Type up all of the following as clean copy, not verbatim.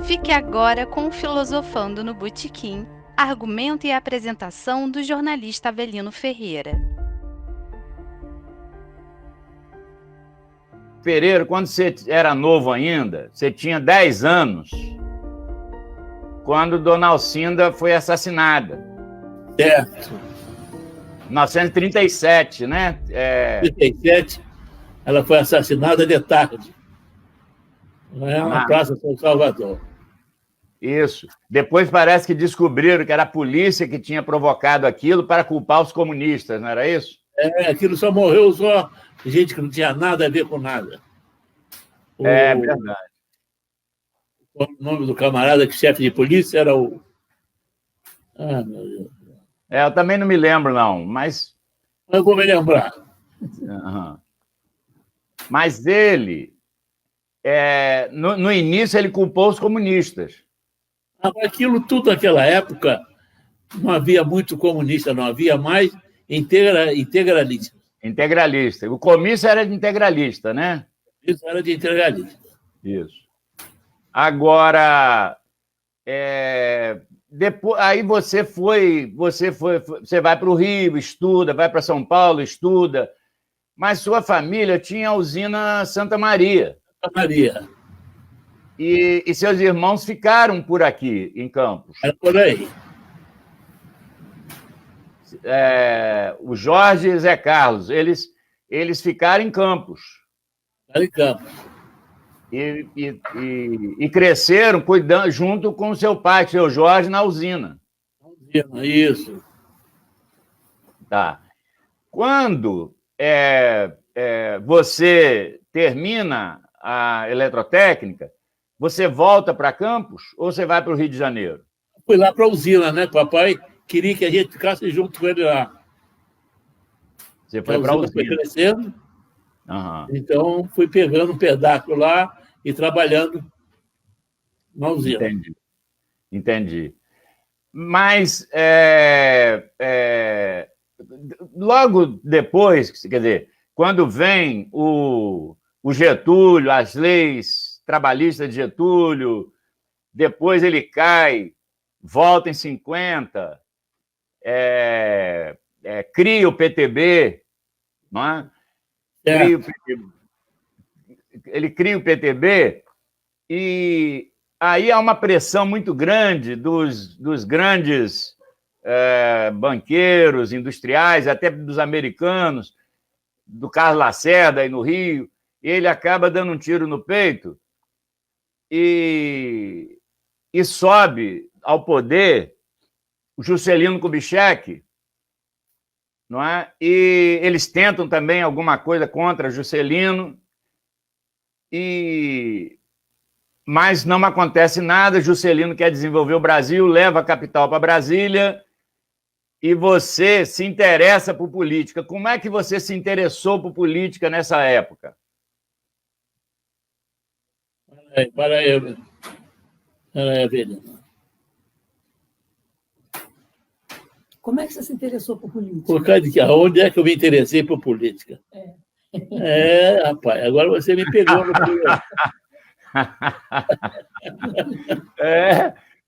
Fique agora com o Filosofando no Botequim, argumento e apresentação do jornalista Avelino Ferreira. Pereira, quando você era novo ainda, você tinha 10 anos, quando Dona Alcinda foi assassinada. Certo. 1937, né? 1937, ela foi assassinada de tarde. Na Praça São Salvador. Isso. Depois parece que descobriram que era a polícia que tinha provocado aquilo para culpar os comunistas, não era isso? Aquilo só morreu gente que não tinha nada a ver com nada. É verdade. O nome do camarada que chefe de polícia era o... Ah, meu Deus. Eu também não me lembro, não, mas... Eu vou me lembrar. Uhum. Mas ele, no início, ele culpou os comunistas. Aquilo tudo naquela época, não havia muito comunista, não havia mais integralista. Integralista. O comício era de integralista, né? Isso era de integralista. Isso. Agora, depois, aí você vai para o Rio, estuda, vai para São Paulo, estuda, mas sua família tinha a usina Santa Maria. Santa Maria. E seus irmãos ficaram por aqui, em Campos. Era por aí. O Jorge e Zé Carlos, eles ficaram em Campos. Ficaram em Campos. E cresceram cuidando, junto com o seu pai, seu Jorge, na usina. Isso. Tá. Quando você termina a eletrotécnica, você volta para Campos ou você vai para o Rio de Janeiro? Fui lá para a usina, né? Papai queria que a gente ficasse junto com ele lá. Você foi para a usina. Foi crescendo. Uhum. Então, fui pegando um pedaço lá e trabalhando na usina. Entendi. Mas, logo depois, quer dizer, quando vem o Getúlio, as leis trabalhistas de Getúlio, depois ele cai, volta em 50, cria o PTB, não é? Ele cria o PTB e aí há uma pressão muito grande dos grandes banqueiros, industriais, até dos americanos, do Carlos Lacerda aí no Rio, e ele acaba dando um tiro no peito e sobe ao poder o Juscelino Kubitschek, não é? E eles tentam também alguma coisa contra Juscelino, mas não acontece nada. Juscelino quer desenvolver o Brasil, leva a capital para Brasília, e você se interessa por política. Como é que você se interessou por política nessa época? Para aí, Avelino. Como é que você se interessou por política? Por causa de que? Onde é que eu me interessei por política? Rapaz, agora você me pegou no pulo.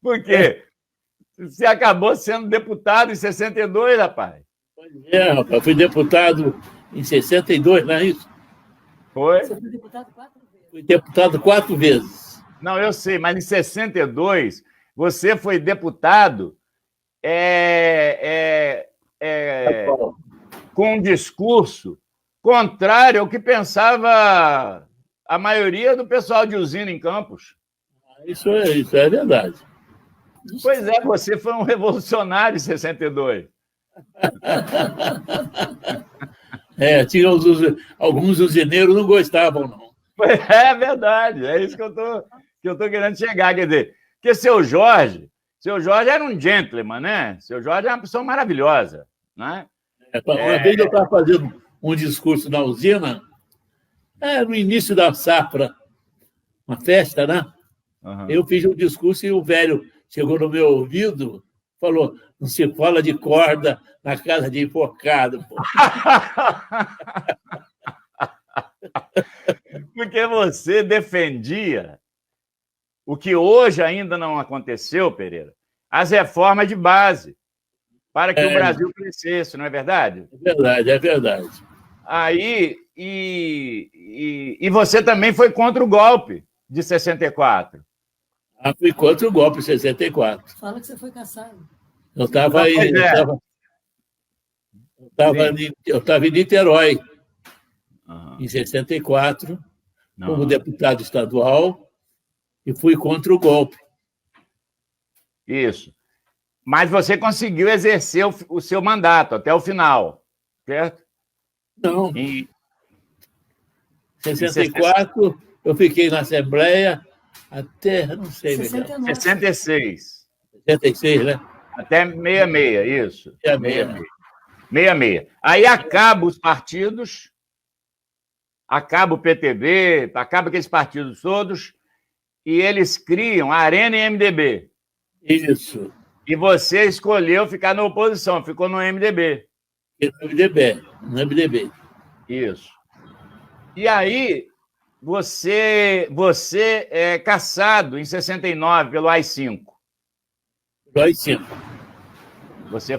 Porque você acabou sendo deputado em 62, rapaz. Rapaz, fui deputado em 62, não é isso? Foi? Você foi deputado 4 vezes. Fui deputado 4 vezes. Não, eu sei, mas em 62 você foi deputado com um discurso contrário ao que pensava a maioria do pessoal de usina em Campos. Isso é verdade. Pois é, você foi um revolucionário em 62. Tinha alguns usineiros não gostavam, não. É verdade, é isso que eu tô querendo chegar. Quer dizer, porque seu Jorge era um gentleman, né? Seu Jorge é uma pessoa maravilhosa, né? Uma vez eu estava fazendo um discurso na usina, no início da safra, uma festa, né? Uhum. Eu fiz um discurso e o velho chegou no meu ouvido, falou: não se fala de corda na casa de enforcado. Pô. Porque você defendia o que hoje ainda não aconteceu, Pereira, as reformas de base, para que o Brasil crescesse, não é verdade? É verdade, é verdade. Aí, e você também foi contra o golpe de 64. Fui contra o golpe de 64. Fala que você foi caçado. Eu estava em Niterói, em 64, como deputado estadual, e fui contra o golpe. Isso. Mas você conseguiu exercer o seu mandato até o final, certo? Não. Em 64, eu fiquei na Assembleia até, não sei, 66. 66, né? Até 66, isso. 66. Aí acaba os partidos, acaba o PTB, acaba aqueles partidos todos, e eles criam a Arena e MDB. Isso. E você escolheu ficar na oposição, ficou no MDB. No MDB. Isso. E aí, você é cassado em 69 pelo AI-5. Pelo AI-5. Você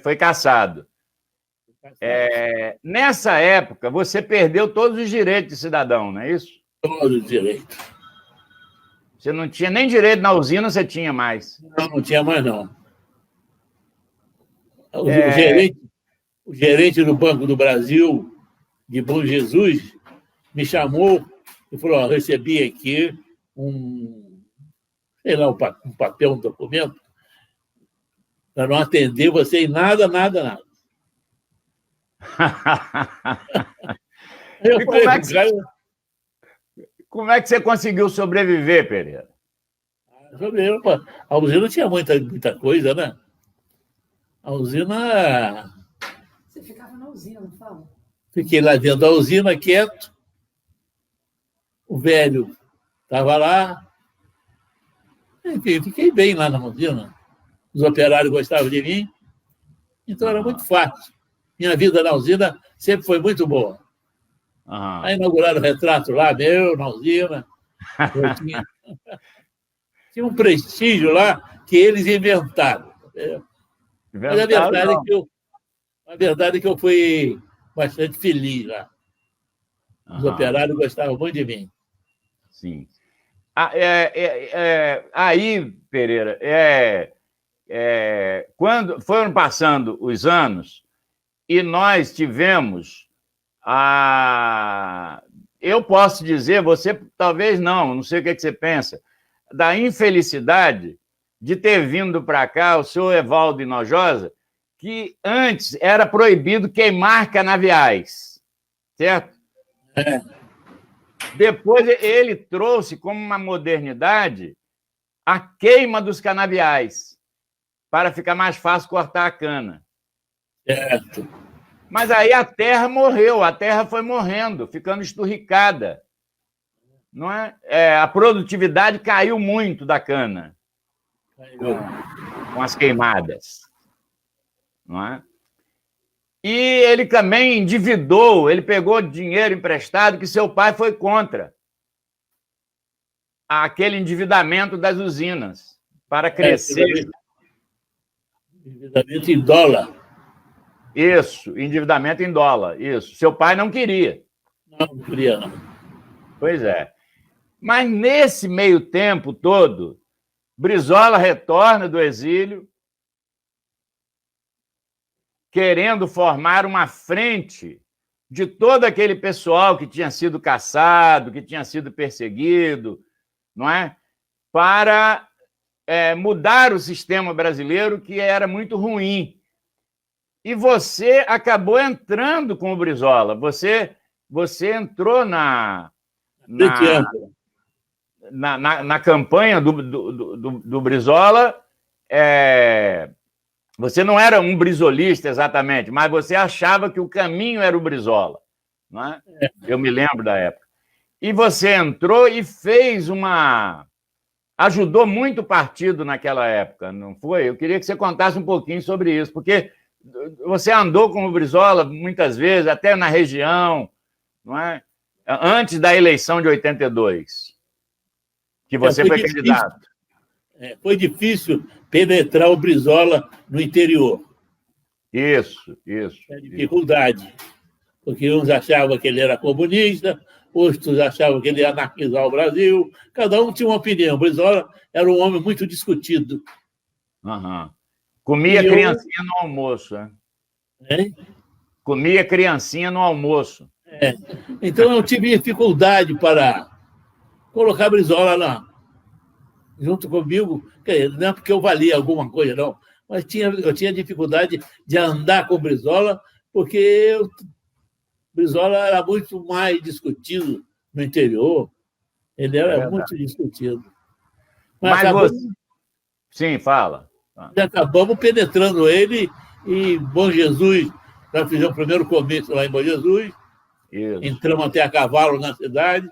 foi cassado. Nessa época, você perdeu todos os direitos de cidadão, não é isso? Todos os direitos. Você não tinha nem direito na usina, você tinha mais. Não tinha mais, não. O gerente do Banco do Brasil, de Bom Jesus, me chamou e falou, recebi aqui um papel, um documento, para não atender você em nada. E como é que você conseguiu sobreviver, Pereira? A usina tinha muita coisa, né? A usina... Você ficava na usina, não fala? Fiquei lá dentro da usina, quieto. O velho estava lá. Enfim, fiquei bem lá na usina. Os operários gostavam de mim. Então era muito fácil. Minha vida na usina sempre foi muito boa. Aí inauguraram o retrato lá, meu, na usina. Tinha um prestígio lá que eles inventaram. Mas a verdade é que eu fui bastante feliz lá. Os operários gostavam muito de mim. Sim. Aí, Pereira, quando foram passando os anos e nós tivemos eu posso dizer, você talvez não sei o que você pensa, da infelicidade de ter vindo para cá o senhor Evaldo Hinojosa, que antes era proibido queimar canaviais, certo? Depois ele trouxe como uma modernidade a queima dos canaviais, para ficar mais fácil cortar a cana. Certo. Mas aí a terra morreu, a terra foi morrendo, ficando esturricada. Não é? A produtividade caiu muito da cana com as queimadas. Não é? E ele também endividou, ele pegou dinheiro emprestado que seu pai foi contra aquele endividamento das usinas para crescer. Endividamento em dólar. Isso, endividamento em dólar, isso. Seu pai não queria. Não queria, não. Pois é. Mas nesse meio tempo todo, Brizola retorna do exílio, querendo formar uma frente de todo aquele pessoal que tinha sido caçado, que tinha sido perseguido, não é? Para mudar o sistema brasileiro, que era muito ruim. E você acabou entrando com o Brizola. Você entrou na campanha do Brizola. Você não era um brizolista exatamente, mas você achava que o caminho era o Brizola. Não é? Eu me lembro da época. E você entrou e fez ajudou muito o partido naquela época, não foi? Eu queria que você contasse um pouquinho sobre isso, porque você andou com o Brizola muitas vezes, até na região, não é? Antes da eleição de 82. que você foi candidato. Foi difícil penetrar o Brizola no interior. Isso. Dificuldade. Porque uns achavam que ele era comunista, outros achavam que ele ia anarquizar o Brasil. Cada um tinha uma opinião. O Brizola era um homem muito discutido. Uhum. Comia criancinha no almoço, né? Comia criancinha no almoço. Então, eu tive dificuldade para colocar Brizola lá, junto comigo. Não é porque eu valia alguma coisa, não, mas eu tinha dificuldade de andar com Brizola, porque Brizola era muito mais discutido no interior. Ele era muito discutido. Mas você... Sim, fala. Acabamos penetrando ele em Bom Jesus. Nós fizemos o primeiro comício lá em Bom Jesus. Isso. Entramos até a cavalo na cidade.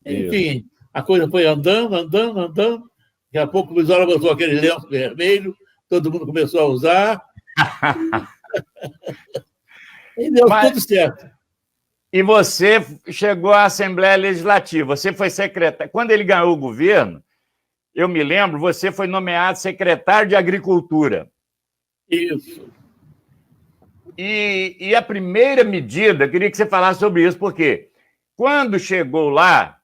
Enfim, a coisa foi andando. Daqui a pouco o Brizola botou aquele lenço vermelho, todo mundo começou a usar. E deu tudo certo. E você chegou à Assembleia Legislativa, você foi secretário. Quando ele ganhou o governo, eu me lembro, você foi nomeado secretário de Agricultura. Isso. E a primeira medida, eu queria que você falasse sobre isso, porque quando chegou lá,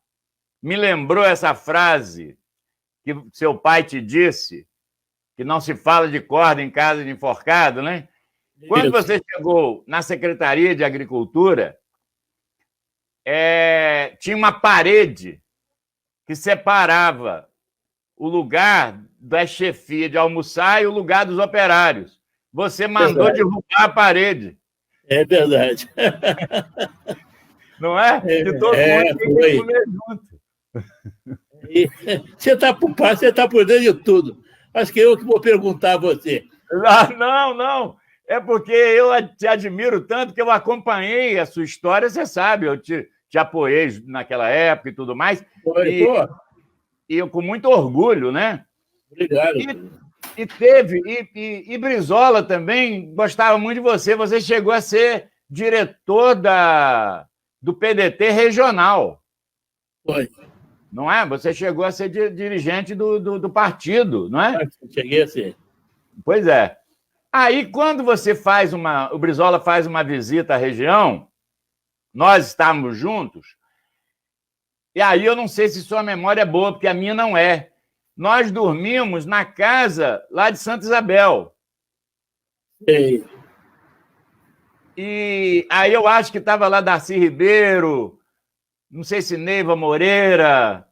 me lembrou essa frase que seu pai te disse, que não se fala de corda em casa de enforcado, né? Quando você chegou na Secretaria de Agricultura, tinha uma parede que separava o lugar da chefia de almoçar e o lugar dos operários. Você mandou derrubar a parede. É verdade. Não é? Que todo mundo tem que comer junto. Você está por dentro de tudo. Acho que eu que vou perguntar a você. Não. É porque eu te admiro tanto que eu acompanhei a sua história, você sabe, eu te apoiei naquela época e tudo mais. E eu com muito orgulho, né? Obrigado. E Brizola também gostava muito de você. Você chegou a ser diretor do PDT regional. Foi. Não é? Você chegou a ser dirigente do partido, não é? Cheguei a ser. Pois é. Aí, quando o Brizola faz uma visita à região, nós estávamos juntos, e aí eu não sei se sua memória é boa, porque a minha não é. Nós dormimos na casa lá de Santa Isabel. Sei. E aí eu acho que estava lá Darcy Ribeiro, não sei se Neiva Moreira.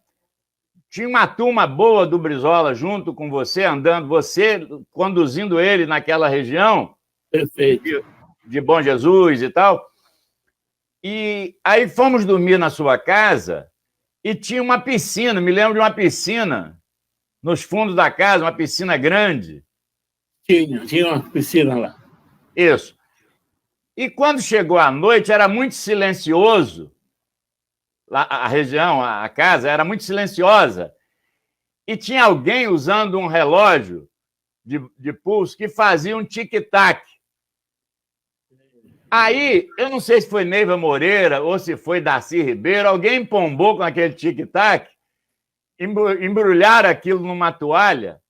Tinha uma turma boa do Brizola junto com você, você conduzindo ele naquela região. Perfeito. De Bom Jesus e tal. E aí fomos dormir na sua casa e tinha uma piscina, me lembro de uma piscina nos fundos da casa, uma piscina grande. Tinha uma piscina lá. Isso. E quando chegou a noite, era muito silencioso. Lá, a região, a casa, era muito silenciosa. E tinha alguém usando um relógio de pulso que fazia um tic-tac. Aí, eu não sei se foi Neiva Moreira ou se foi Darcy Ribeiro, alguém pombou com aquele tic-tac, embrulharam aquilo numa toalha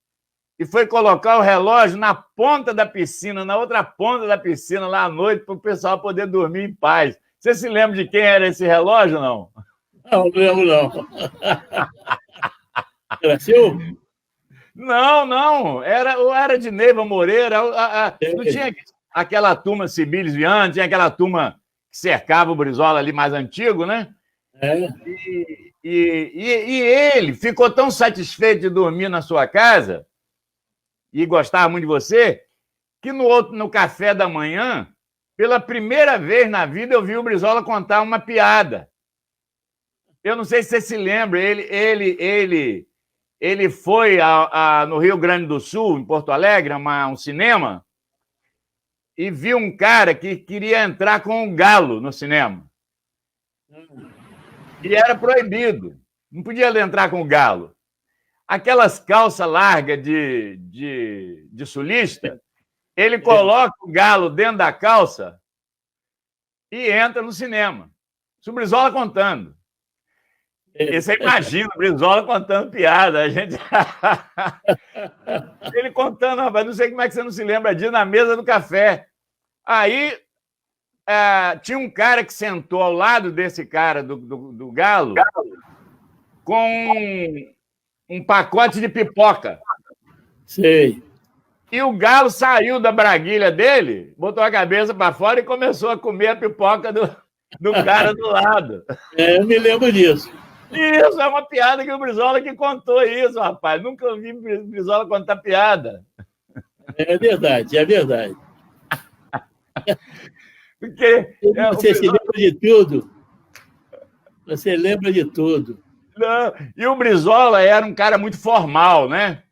e foi colocar o relógio na ponta da piscina, na outra ponta da piscina, lá à noite, para o pessoal poder dormir em paz. Você se lembra de quem era esse relógio, não? Não lembro, não. Era seu? Não. Era de Neiva Moreira. Não tinha aquela turma Cibiles Viana, tinha aquela turma que cercava o Brizola ali mais antigo, né? E ele ficou tão satisfeito de dormir na sua casa e gostava muito de você, que no café da manhã, pela primeira vez na vida, eu vi o Brizola contar uma piada. Eu não sei se você se lembra, ele foi no Rio Grande do Sul, em Porto Alegre, um cinema, e viu um cara que queria entrar com um galo no cinema. E era proibido. Não podia entrar com o galo. Aquelas calças largas de sulista, ele coloca o galo dentro da calça e entra no cinema. Isso o Brizola contando. E você imagina o Brizola contando piada. A gente... Ele contando, rapaz, não sei como é que você não se lembra disso, na mesa do café. Aí tinha um cara que sentou ao lado desse cara do Galo com um pacote de pipoca. Sei. E o Galo saiu da braguilha dele, botou a cabeça para fora e começou a comer a pipoca do cara do lado. Eu me lembro disso. Isso, é uma piada que o Brizola que contou isso, rapaz. Nunca ouvi o Brizola contar piada. É verdade, é verdade. Porque, você se lembra de tudo. Você lembra de tudo. Não, e o Brizola era um cara muito formal, né?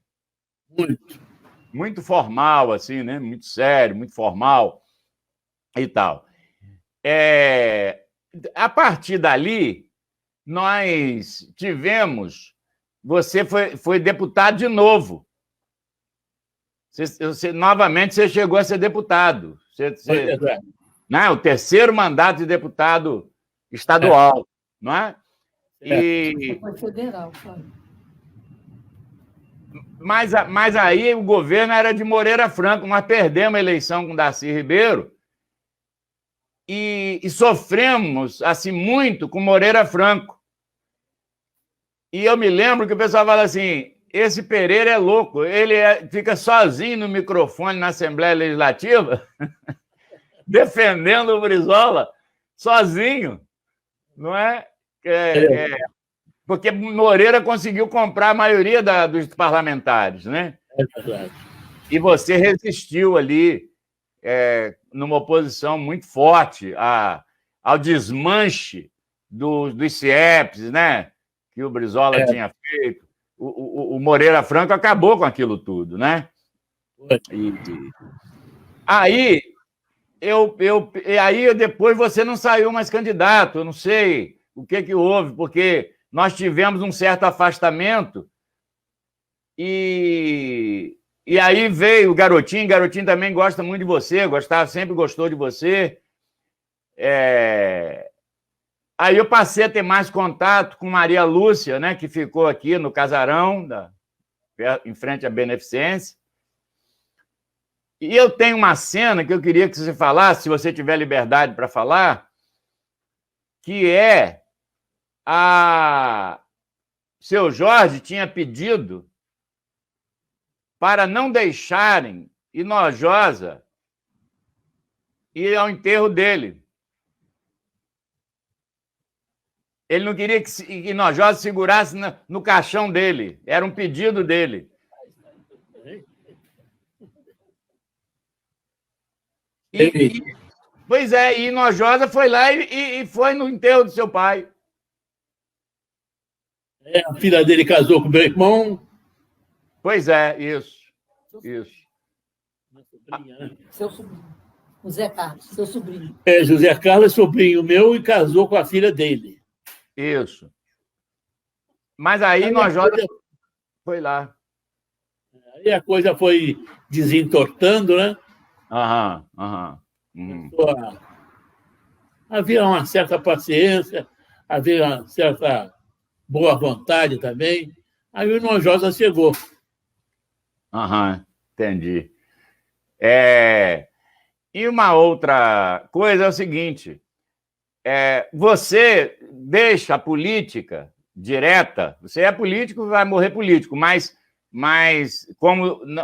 Muito. Muito formal, assim, né? Muito sério, muito formal e tal. A partir dali, nós tivemos... Você foi deputado de novo. Novamente, você chegou a ser deputado. É verdade. Né? O terceiro mandato de deputado estadual, não é? E... Foi federal, Fábio. Mas aí o governo era de Moreira Franco. Nós perdemos a eleição com Darcy Ribeiro e sofremos assim muito com Moreira Franco. E eu me lembro que o pessoal fala assim, esse Pereira é louco, ele fica sozinho no microfone na Assembleia Legislativa, defendendo o Brizola, sozinho, não é? Porque Moreira conseguiu comprar a maioria dos parlamentares, né? É verdade. E você resistiu ali, numa oposição muito forte ao desmanche dos CIEPs, né? Que o Brizola tinha feito. O Moreira Franco acabou com aquilo tudo, né? Aí, aí depois você não saiu mais candidato, eu não sei o que houve, porque nós tivemos um certo afastamento e aí veio o Garotinho também gosta muito de você, sempre gostou de você. Aí eu passei a ter mais contato com Maria Lúcia, né, que ficou aqui no casarão, em frente à Beneficência. E eu tenho uma cena que eu queria que você falasse, se você tiver liberdade para falar, que Seu Jorge tinha pedido para não deixarem Hinojosa ir ao enterro dele. Ele não queria que Hinojosa segurasse no caixão dele. Era um pedido dele. Pois é, e Hinojosa foi lá e foi no enterro do seu pai. A filha dele casou com o meu irmão. Pois é, isso. Seu sobrinho. O Zé Carlos, seu sobrinho. José Carlos é sobrinho meu e casou com a filha dele. Isso. Mas aí Hinojosa foi lá. Aí a coisa foi desentortando, né? Havia uma certa paciência, havia uma certa boa vontade também. Aí o Hinojosa chegou. Entendi. E uma outra coisa é o seguinte, você deixa a política direta, você é político, vai morrer político, mas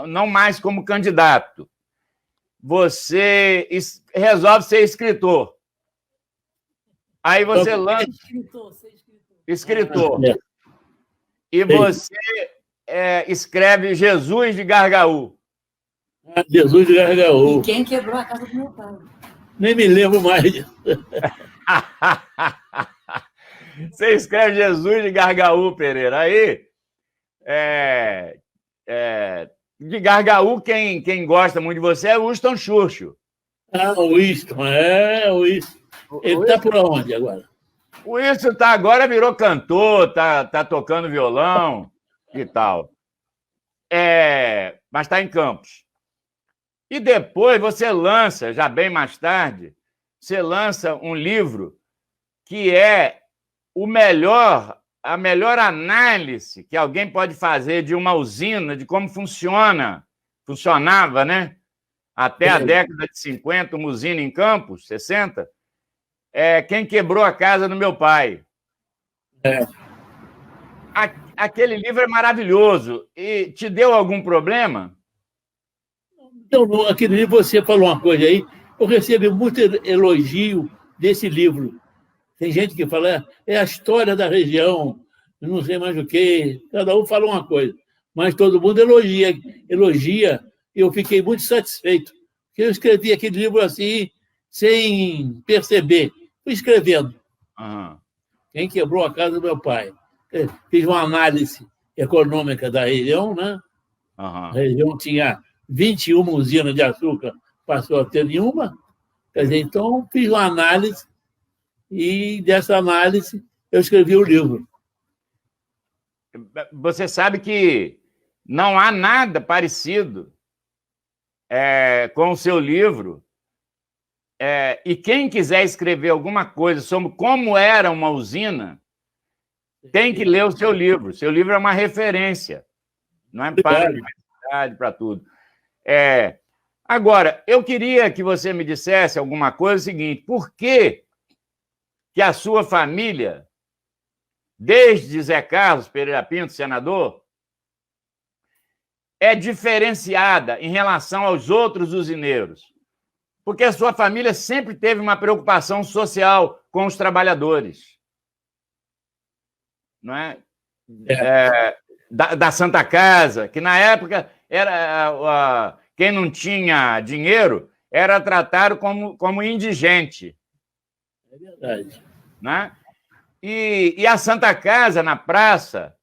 não mais como candidato. Você resolve ser escritor. Aí você lança... Escritor. E você escreve Jesus de Gargaú. Jesus de Gargaú. E quem quebrou a casa do meu pai? Nem me lembro mais disso. Você escreve Jesus de Gargaú, Pereira. Aí, de Gargaú, quem gosta muito de você é o Winston Churchill. O Winston, o Winston. Ele está por onde agora? O Winston agora virou cantor, tá tocando violão e tal. Mas está em Campos. E depois você lança, já bem mais tarde, você lança um livro que é o melhor a melhor análise que alguém pode fazer de uma usina, de como funcionava, né? Até a década de 50, uma usina em Campos, 60, é Quem Quebrou a Casa do Meu Pai. Aquele livro é maravilhoso. E te deu algum problema? Então, aquele livro, você falou uma coisa aí, eu recebi muito elogio desse livro. Tem gente que fala, é a história da região, não sei mais o quê, cada um fala uma coisa, mas todo mundo elogia, e eu fiquei muito satisfeito, porque eu escrevi aquele livro assim, sem perceber, fui escrevendo. Quem Quebrou a Casa do Meu Pai. Fiz uma análise econômica da região, né? A região tinha 21 usinas de açúcar, passou a ter nenhuma. Quer dizer, então, fiz uma análise e, dessa análise, eu escrevi o livro. Você sabe que não há nada parecido com o seu livro. E quem quiser escrever alguma coisa sobre como era uma usina, tem que ler o seu livro. Seu livro é uma referência, não é para a universidade, para tudo. Agora, eu queria que você me dissesse alguma coisa seguinte: por que a sua família, desde Zé Carlos Pereira Pinto, senador, é diferenciada em relação aos outros usineiros? Porque a sua família sempre teve uma preocupação social com os trabalhadores. Não é? Da Santa Casa, que na época era quem não tinha dinheiro era tratado como indigente. É verdade. Né? E a Santa Casa, na praça,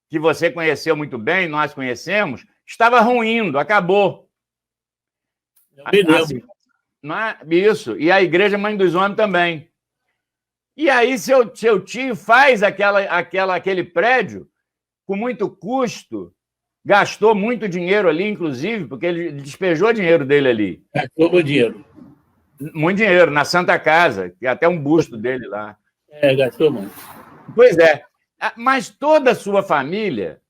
que você conheceu muito bem, nós conhecemos, estava ruindo, acabou. Assim, isso, e a Igreja Mãe dos Homens também. E aí seu tio faz aquele prédio com muito custo, gastou muito dinheiro ali, inclusive, porque ele despejou dinheiro dele ali. Gastou muito dinheiro. Muito dinheiro, na Santa Casa, que até um busto dele lá. Gastou muito. Pois é. Mas toda a sua família,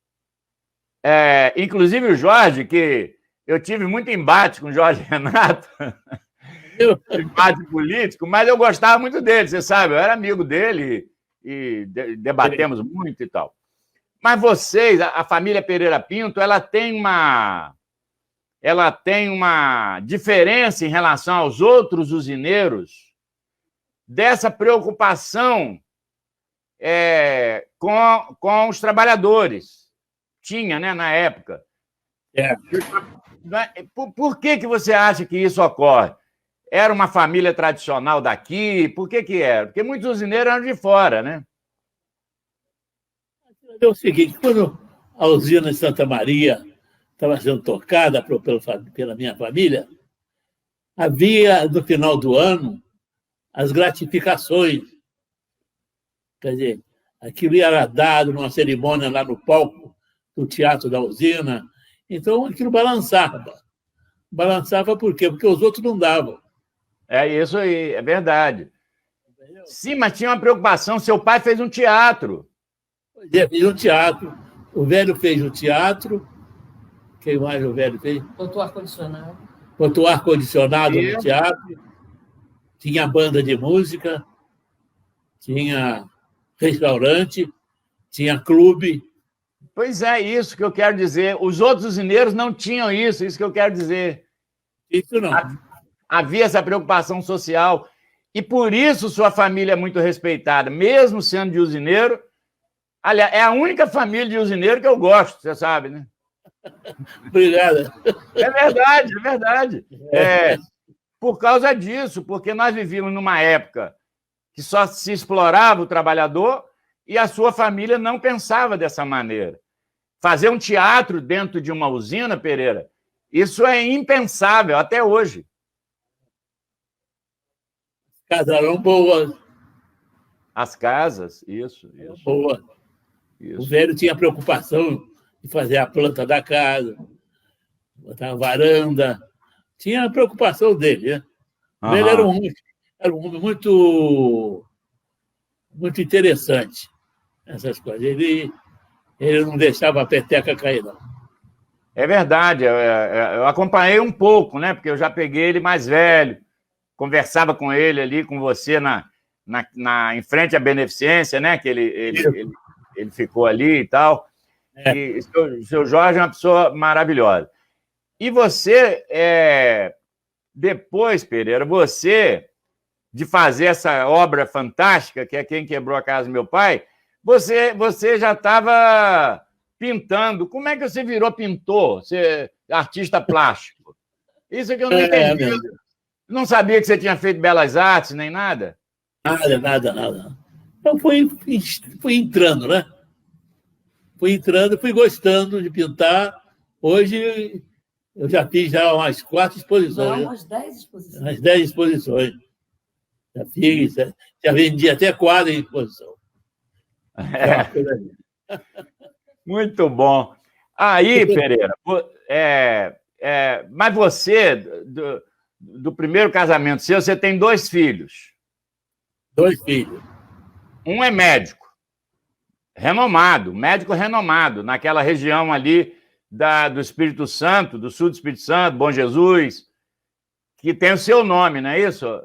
inclusive o Jorge, que eu tive muito embate com o Jorge Renato, embate político, mas eu gostava muito dele, você sabe, eu era amigo dele e debatemos muito e tal. Mas vocês, a família Pereira Pinto, ela tem uma diferença em relação aos outros usineiros dessa preocupação com os trabalhadores. Tinha, né, na época. Por que você acha que isso ocorre? Era uma família tradicional daqui? Por que era? Porque muitos usineiros eram de fora, né? É o seguinte, quando a usina de Santa Maria estava sendo tocada pela minha família, havia, no final do ano, as gratificações. Quer dizer, aquilo era dado numa cerimônia lá no palco do Teatro da Usina. Então, aquilo balançava. Balançava por quê? Porque os outros não davam. É isso aí, é verdade. Sim, mas tinha uma preocupação. Seu pai fez um teatro. Pois é, fez um teatro. O velho fez o teatro. Quem mais o velho fez? Botou ar-condicionado. Botou ar-condicionado no teatro. Tinha banda de música. Tinha restaurante. Tinha clube. Pois é, isso que eu quero dizer. Os outros usineiros não tinham isso que eu quero dizer. Isso não. Havia essa preocupação social. E por isso sua família é muito respeitada, mesmo sendo de usineiro. Aliás, é a única família de usineiro que eu gosto, você sabe, né? Obrigado. É verdade, é verdade. Por causa disso, porque nós vivíamos numa época que só se explorava o trabalhador e a sua família não pensava dessa maneira. Fazer um teatro dentro de uma usina, Pereira, isso é impensável até hoje. As casas eram boas. As casas, isso. Boa. Isso. O velho tinha preocupação de fazer a planta da casa, botar uma varanda. Tinha a preocupação dele, né? Ele era um homem muito, muito interessante. essas coisas. Ele não deixava a peteca cair, não. É verdade, eu acompanhei um pouco, né? Porque eu já peguei ele mais velho, conversava com ele ali, com você em frente à beneficência, né? Que ele ficou ali e tal. E o seu Jorge é uma pessoa maravilhosa. E você, depois, Pereira, de fazer essa obra fantástica, que é Quem Quebrou a Casa do Meu Pai, você já estava pintando. Como é que você virou pintor, artista plástico? Isso é que eu não entendi. Não sabia que você tinha feito belas artes, nem nada? Nada. Então, fui entrando, né? Fui entrando, fui gostando de pintar. Hoje, eu já fiz umas 4 exposições. Não, umas 10 exposições. Umas 10 exposições. Já fiz, já vendi até quadro em exposição. Muito bom. Aí, Pereira, mas você, do primeiro casamento seu, você tem 2 filhos. 2 filhos. Um é médico renomado, naquela região ali do Espírito Santo, do sul do Espírito Santo, Bom Jesus, que tem o seu nome, não é isso?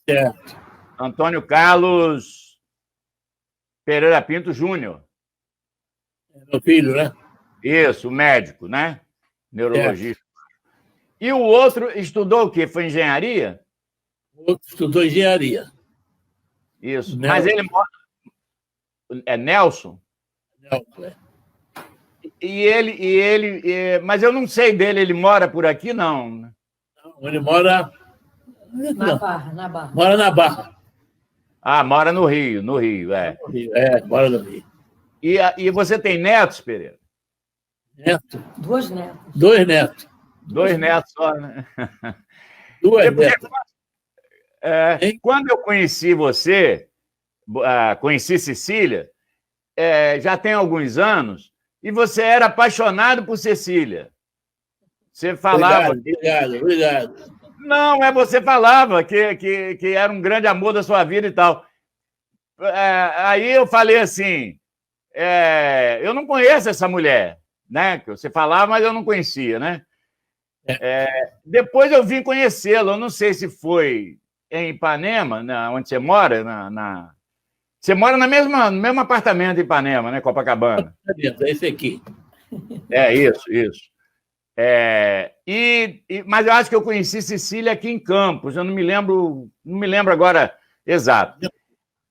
Certo. Antônio Carlos Pereira Pinto Júnior. Meu filho, né? Isso, médico, né? Neurologista. E o outro estudou o quê? Foi engenharia? O outro estudou engenharia. Isso. Nelson. Mas ele mora... É Nelson? Nelson, é. Mas eu não sei dele, ele mora por aqui, não? Não, ele mora... Na Barra. Mora na Barra. Ah, mora no Rio, é. Mora no Rio. E você tem netos, Pereira? Neto. 2 netos. 2 netos. 2 netos só, né? 2 netos. Quando eu conheci você, conheci Cecília, já tem alguns anos, e você era apaixonado por Cecília. Você falava... Obrigado. Não, você falava que era um grande amor da sua vida e tal. Aí eu falei assim, eu não conheço essa mulher, né? Que você falava, mas eu não conhecia, né? Depois eu vim conhecê-la, eu não sei se foi em Ipanema, onde você mora, você mora no mesmo apartamento em Ipanema, né? Copacabana. É esse aqui. Isso. Mas eu acho que eu conheci Cecília aqui em Campos, eu não me lembro agora exato.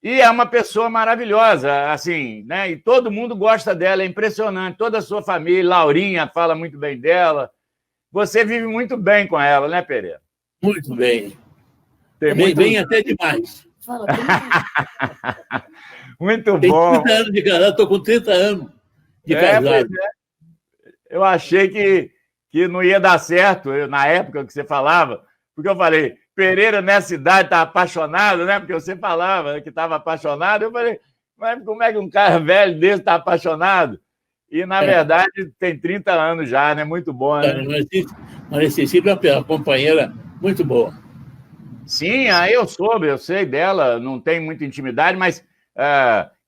E é uma pessoa maravilhosa, assim, né? E todo mundo gosta dela, é impressionante. Toda a sua família, Laurinha fala muito bem dela. Você vive muito bem com ela, né, Pereira? Muito bem. Bem até demais. Fala, muito Tem bom. 30 anos de casado, estou com 30 anos de casado. Eu achei que não ia dar certo, na época que você falava, porque eu falei, Pereira nessa idade está apaixonado, né? Porque você falava que estava apaixonado. Eu falei, mas como é que um cara velho desse está apaixonado? E, na verdade, tem 30 anos já, né? Muito bom, né? Mas Cecília é uma companheira muito boa. Sim, aí eu sei dela, não tenho muita intimidade, mas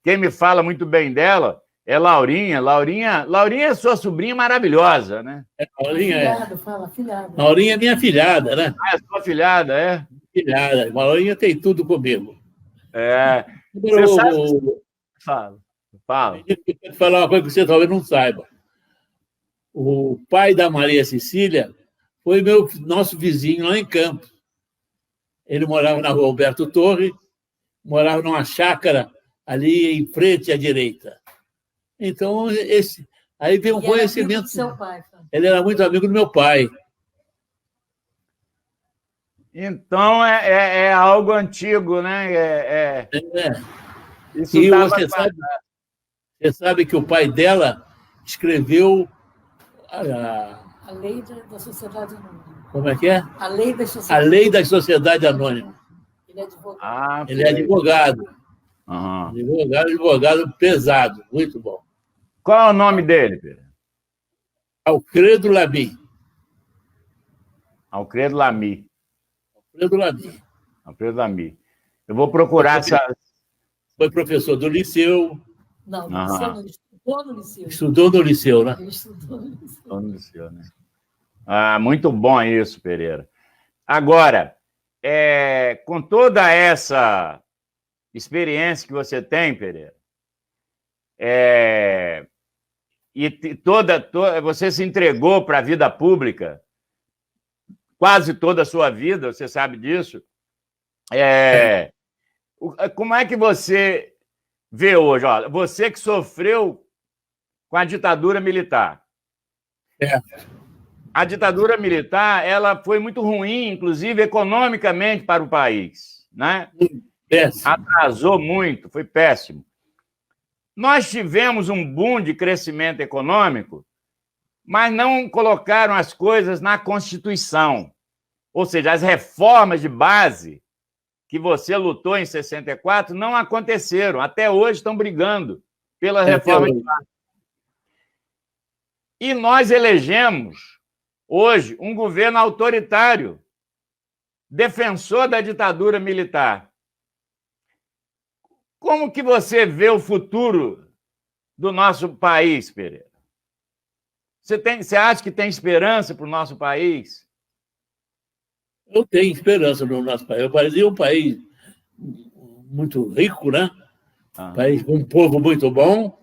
quem me fala muito bem dela é Laurinha. Laurinha é sua sobrinha maravilhosa, né? Afilhada. Laurinha é minha filhada, né? Ah, é sua filhada, é? Filhada. Laurinha tem tudo comigo. Você sabe... Fala. Eu quero falar uma coisa que você talvez não saiba. O pai da Maria Cecília foi nosso vizinho lá em Campos. Ele morava na rua Alberto Torre, morava numa chácara ali em frente à direita. Então, aí veio um conhecimento. Seu pai, ele era muito amigo do meu pai. Então, é algo antigo, né? Isso e você sabe que o pai dela escreveu a lei da sociedade anônima. Como é que é? A lei das sociedades anônimas. Ele é advogado. Ele é advogado. Uhum. Advogado pesado, muito bom. Qual é o nome dele, Pedro? Alfredo Lamy. Alfredo Lamy. Alfredo Lamy. Eu vou procurar essa... Foi professor do Liceu, Não, no liceu não, ele estudou no liceu. Estudou no liceu, né? Ele estudou no liceu. Estudou no liceu, né? Muito bom isso, Pereira. Agora, com toda essa experiência que você tem, Pereira, você se entregou para a vida pública, quase toda a sua vida, você sabe disso. Como é que você vê hoje? Ó, você que sofreu com a ditadura militar. A ditadura militar, ela foi muito ruim, inclusive economicamente, para o país, né? Péssimo. Atrasou muito, foi péssimo. Nós tivemos um boom de crescimento econômico, mas não colocaram as coisas na Constituição. Ou seja, as reformas de base que você lutou em 64 não aconteceram. Até hoje estão brigando pela reforma de base. E nós elegemos, hoje, um governo autoritário, defensor da ditadura militar. Como que você vê o futuro do nosso país, Pereira? Você acha que tem esperança para o nosso país? Eu tenho esperança no nosso país. O Brasil é um país muito rico, né? Um país com um povo muito bom.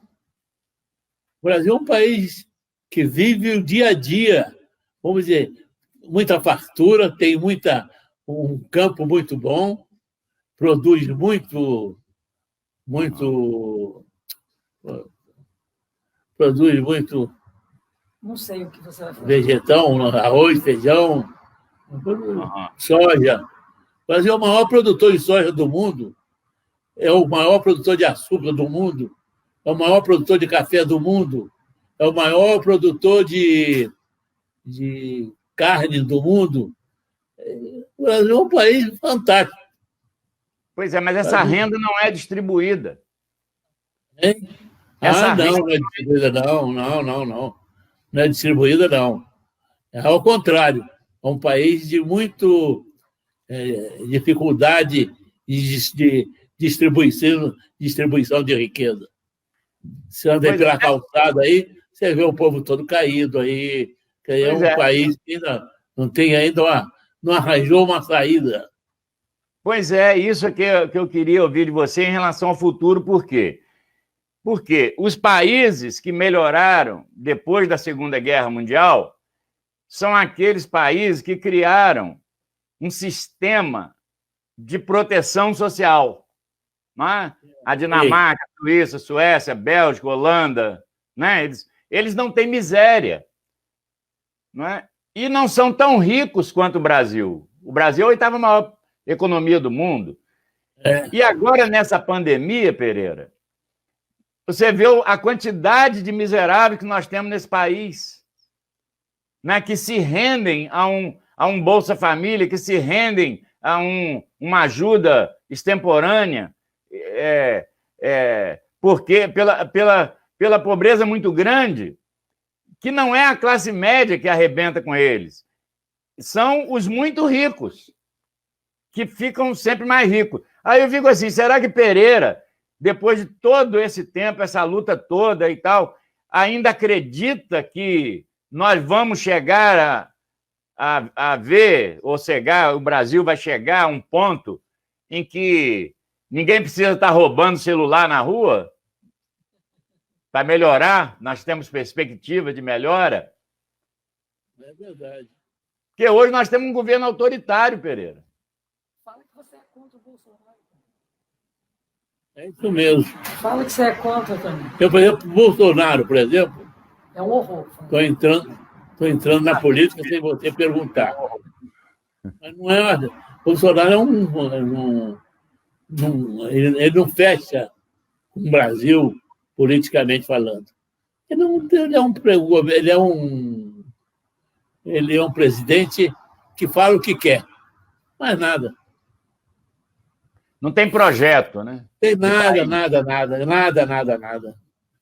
O Brasil é um país que vive o dia a dia, vamos dizer, muita fartura, tem um campo muito bom, produz produz muito. Não sei o que você vai falar. Vegetão, arroz, feijão, soja. O Brasil é o maior produtor de soja do mundo, é o maior produtor de açúcar do mundo, é o maior produtor de café do mundo, é o maior produtor de carne do mundo. O Brasil é um país fantástico. Pois é, mas essa renda não é distribuída. Hein? Não é distribuída, não. Não é distribuída, não. É ao contrário. É um país de muito dificuldade de distribuição de riqueza. Se anda pela calçada aí, você vê o povo todo caído aí. É um país que ainda não arranjou uma saída. Pois é, isso que eu queria ouvir de você em relação ao futuro, por quê? Porque os países que melhoraram depois da Segunda Guerra Mundial são aqueles países que criaram um sistema de proteção social. Não é? A Dinamarca, a Suíça, a Suécia, a Bélgica, a Holanda, né? Eles não têm miséria. Não é? E não são tão ricos quanto o Brasil. O Brasil é a oitava maior economia do mundo. E agora, nessa pandemia, Pereira, você vê a quantidade de miseráveis que nós temos nesse país, né, que se rendem a um Bolsa Família, que se rendem a uma ajuda extemporânea, porque pela pobreza muito grande, que não é a classe média que arrebenta com eles, são os muito ricos, que ficam sempre mais ricos. Aí eu fico assim, será que Pereira, depois de todo esse tempo, essa luta toda e tal, ainda acredita que nós vamos chegar a ver, ou chegar, o Brasil vai chegar a um ponto em que ninguém precisa estar roubando celular na rua para melhorar? Nós temos perspectiva de melhora? É verdade. Porque hoje nós temos um governo autoritário, Pereira. Fala que você é contra o Bolsonaro. É isso mesmo. Fala que você é contra também. Eu, por exemplo, Bolsonaro, por exemplo, é um horror. Estou entrando na política sem você perguntar. Mas não é nada. Bolsonaro ele não fecha com o Brasil, politicamente falando. Ele é um presidente que fala o que quer. Mais nada. Não tem projeto, né? Tem nada.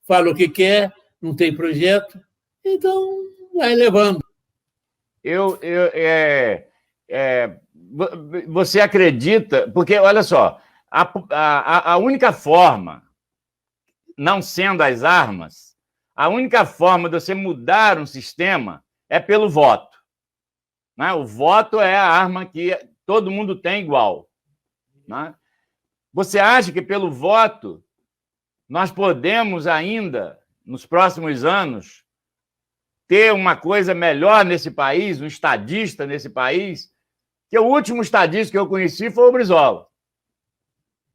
Fala o que quer, não tem projeto, então vai levando. Você acredita... Porque, olha só, a única forma não sendo as armas, a única forma de você mudar um sistema é pelo voto. Né? O voto é a arma que todo mundo tem igual. Né? Você acha que pelo voto nós podemos ainda, nos próximos anos, ter uma coisa melhor nesse país, um estadista nesse país? Que o último estadista que eu conheci foi o Brizola,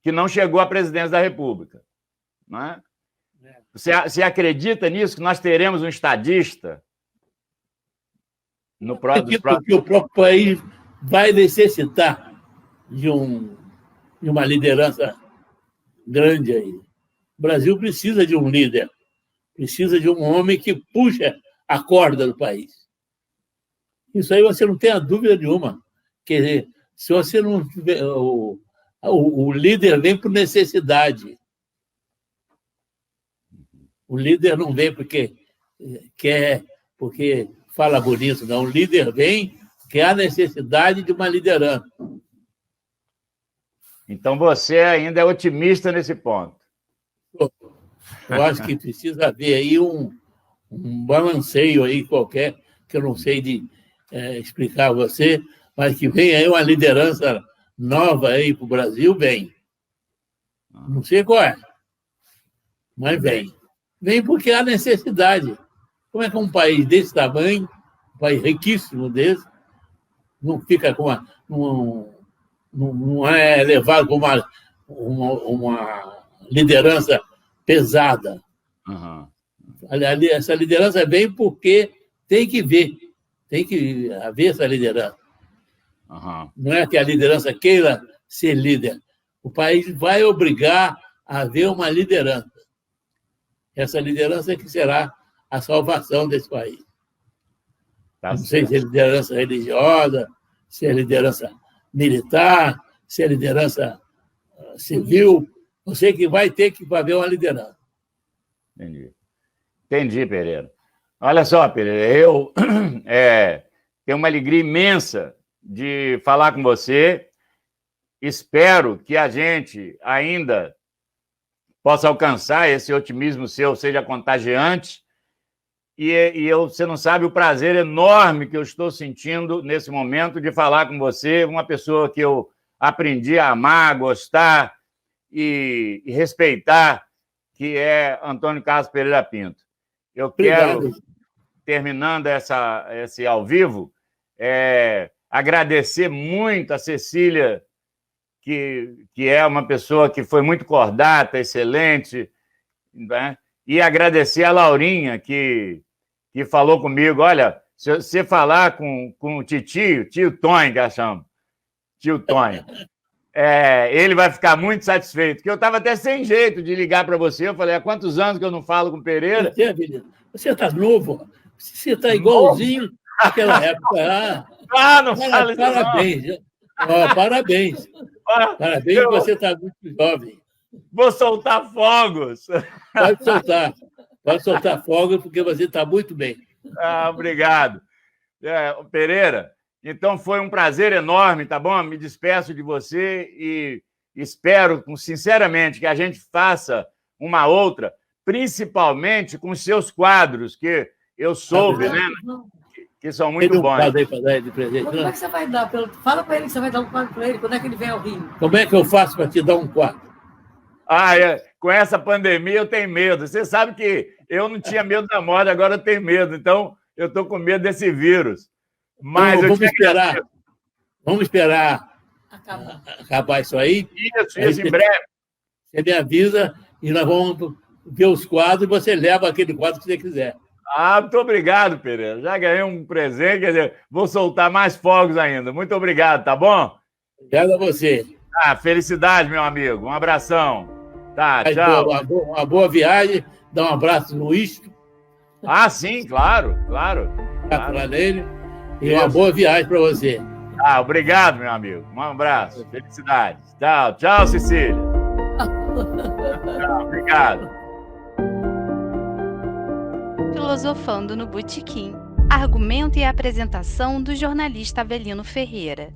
que não chegou à presidência da República. Não é? Você acredita nisso, que nós teremos um estadista no próximo... Porque o próprio país vai necessitar de uma liderança grande aí. O Brasil precisa de um líder, precisa de um homem que puxa a corda do país. Isso aí você não tem a dúvida nenhuma. Quer dizer, se você não tiver... O líder vem por necessidade. O líder não vem porque quer, porque fala bonito, não. O líder vem porque há necessidade de uma liderança. Então você ainda é otimista nesse ponto. Eu acho que precisa haver aí um balanceio aí qualquer, que eu não sei explicar a você, mas que vem aí uma liderança nova aí para o Brasil, vem. Não sei qual é, mas vem. Vem porque há necessidade. Como é que um país desse tamanho, um país riquíssimo desse, não fica com não é levado com uma liderança pesada? Uhum. Essa liderança vem porque tem que haver essa liderança. Uhum. Não é que a liderança queira ser líder. O país vai obrigar a haver uma liderança. Essa liderança é que será a salvação desse país. Tá, não sei se é liderança religiosa, se é liderança militar, se é liderança civil. Eu sei que vai ter que haver uma liderança. Entendi, Pereira. Olha só, Pereira, eu tenho uma alegria imensa de falar com você. Espero que a gente ainda possa alcançar esse otimismo seu, seja contagiante. Você não sabe o prazer enorme que eu estou sentindo nesse momento de falar com você, uma pessoa que eu aprendi a amar, gostar e respeitar, que é Antônio Carlos Pereira Pinto. Eu quero, terminando esse ao vivo, agradecer muito a Cecília, que é uma pessoa que foi muito cordata, excelente, né? E agradecer a Laurinha, que falou comigo. Olha, se você falar com o tio Tonho, que eu chamo, tio Tonho, ele vai ficar muito satisfeito, porque eu estava até sem jeito de ligar para você. Eu falei, há quantos anos que eu não falo com o Pereira? Você está novo, você está igualzinho àquela época. Não fala isso, parabéns. Parabéns. Parabéns, você está muito jovem. Vou soltar fogos. Pode soltar fogos, porque você está muito bem. Obrigado. Pereira, então foi um prazer enorme, tá bom? Me despeço de você e espero, sinceramente, que a gente faça uma outra, principalmente com os seus quadros, que eu soube, né? Que são muito bons. Quadro aí para dar de presente, como é que você vai dar? Fala para ele que você vai dar um quadro para ele, quando é que ele vem ao Rio? Como é que eu faço para te dar um quadro? Com essa pandemia eu tenho medo. Você sabe que eu não tinha medo da morte, agora eu tenho medo. Então, eu estou com medo desse vírus. Mas então, vamos esperar acabar isso aí. Isso, em breve. Você me avisa e nós vamos ver os quadros e você leva aquele quadro que você quiser. Muito obrigado, Pereira. Já ganhei um presente, quer dizer, vou soltar mais fogos ainda. Muito obrigado, tá bom? Obrigado a você. Felicidade, meu amigo. Um abração. Tá, tchau. Uma boa viagem. Dá um abraço no Isto. Sim, claro. Para nele. E uma boa viagem para você. Obrigado, meu amigo. Um abraço. Felicidades. Tchau, Cecília. Tchau, obrigado. Filosofando no Botequim. Argumento e apresentação do jornalista Avelino Ferreira.